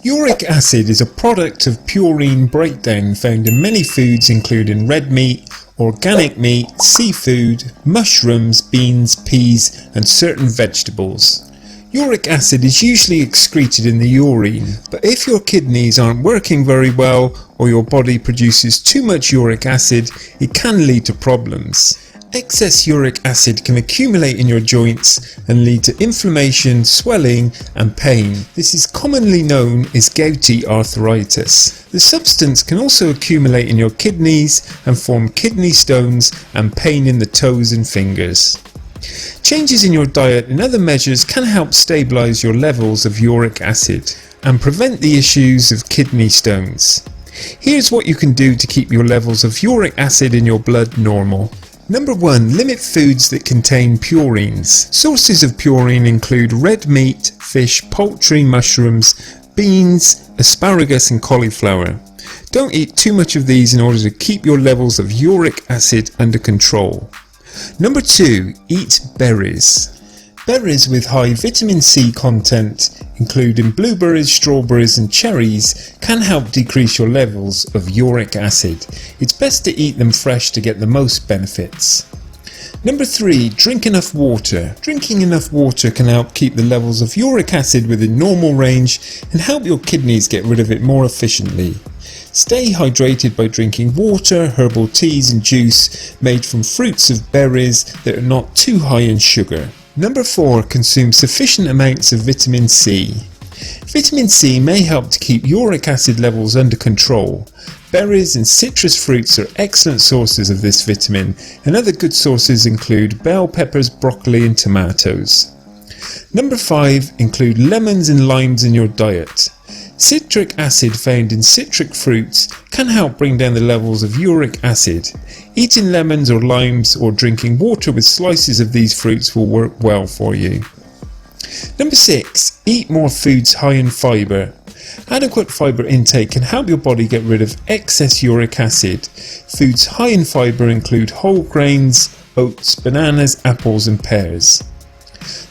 Uric acid is a product of purine breakdown found in many foods including red meat, organic meat, seafood, mushrooms, beans, peas and certain vegetables. Uric acid is usually excreted in the urine, but if your kidneys aren't working very well or your body produces too much uric acid, it can lead to problems. Excess uric acid can accumulate in your joints and lead to inflammation, swelling and pain. This is commonly known as gouty arthritis. The substance can also accumulate in your kidneys and form kidney stones and pain in the toes and fingers. Changes in your diet and other measures can help stabilize your levels of uric acid and prevent the issues of kidney stones. Here's what you can do to keep your levels of uric acid in your blood normal. Number 1. Limit foods that contain purines. Sources of purine include red meat, fish, poultry, mushrooms, beans, asparagus and cauliflower. Don't eat too much of these in order to keep your levels of uric acid under control. Number 2. Eat berries. Berries with high vitamin C content, including blueberries, strawberries and cherries, can help decrease your levels of uric acid. It's best to eat them fresh to get the most benefits. Number 3. Drink enough water. Drinking enough water can help keep the levels of uric acid within normal range and help your kidneys get rid of it more efficiently. Stay hydrated by drinking water, herbal teas and juice made from fruits of berries that are not too high in sugar. Number 4. Consume sufficient amounts of vitamin C. Vitamin C may help to keep uric acid levels under control. Berries and citrus fruits are excellent sources of this vitamin, and other good sources include bell peppers, broccoli and tomatoes. Number 5. Include lemons and limes in your diet. Citric acid found in citric fruits can help bring down the levels of uric acid. Eating lemons or limes or drinking water with slices of these fruits will work well for you. Number 6. Eat more foods high in fibre. Adequate fibre intake can help your body get rid of excess uric acid. Foods high in fibre include whole grains, oats, bananas, apples and pears.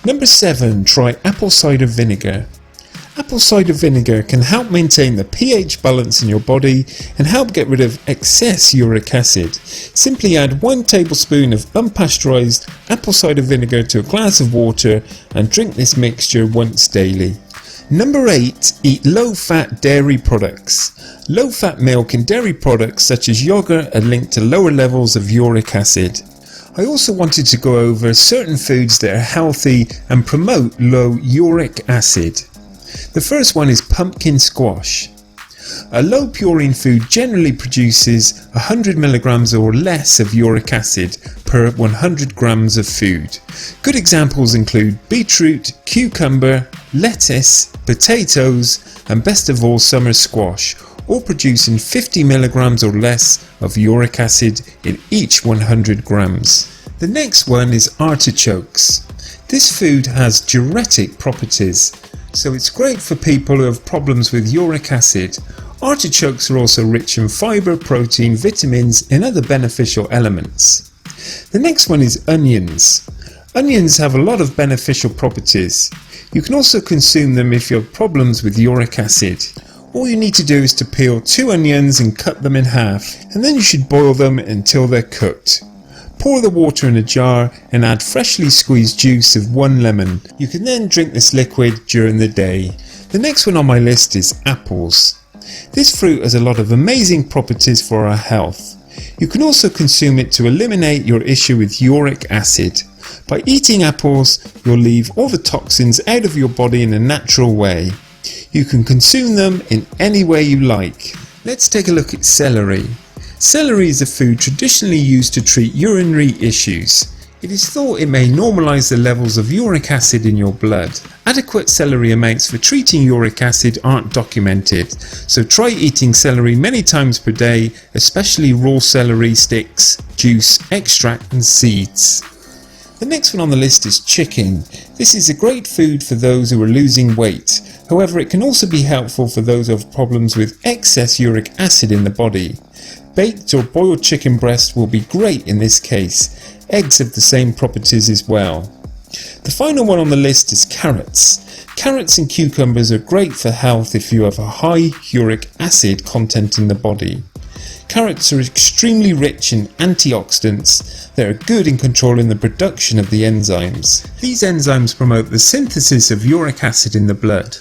Number 7. Try apple cider vinegar. Apple cider vinegar can help maintain the pH balance in your body and help get rid of excess uric acid. Simply add 1 tablespoon of unpasteurized apple cider vinegar to a glass of water and drink this mixture once daily. Number 8. Eat low-fat dairy products. Low-fat milk and dairy products such as yogurt are linked to lower levels of uric acid. I also wanted to go over certain foods that are healthy and promote low uric acid. The first one is pumpkin squash. A low purine food generally produces 100 milligrams or less of uric acid per 100 grams of food. Good examples include beetroot, cucumber, lettuce, potatoes and best of all summer squash, all producing 50 milligrams or less of uric acid in each 100 grams. The next one is artichokes. This food has diuretic properties, so it's great for people who have problems with uric acid. Artichokes are also rich in fibre, protein, vitamins and other beneficial elements. The next one is onions. Onions have a lot of beneficial properties. You can also consume them if you have problems with uric acid. All you need to do is to peel 2 onions and cut them in half, and then you should boil them until they're cooked. Pour the water in a jar and add freshly squeezed juice of 1 lemon. You can then drink this liquid during the day. The next one on my list is apples. This fruit has a lot of amazing properties for our health. You can also consume it to eliminate your issue with uric acid. By eating apples, you'll leave all the toxins out of your body in a natural way. You can consume them in any way you like. Let's take a look at celery. Celery is a food traditionally used to treat urinary issues. It is thought it may normalise the levels of uric acid in your blood. Adequate celery amounts for treating uric acid aren't documented, so try eating celery many times per day, especially raw celery sticks, juice, extract and seeds. The next one on the list is chicken. This is a great food for those who are losing weight. However, it can also be helpful for those who have problems with excess uric acid in the body. Baked or boiled chicken breast will be great in this case. Eggs have the same properties as well. The final one on the list is carrots. Carrots and cucumbers are great for health if you have a high uric acid content in the body. Carrots are extremely rich in antioxidants that are good in controlling the production of the enzymes. These enzymes promote the synthesis of uric acid in the blood.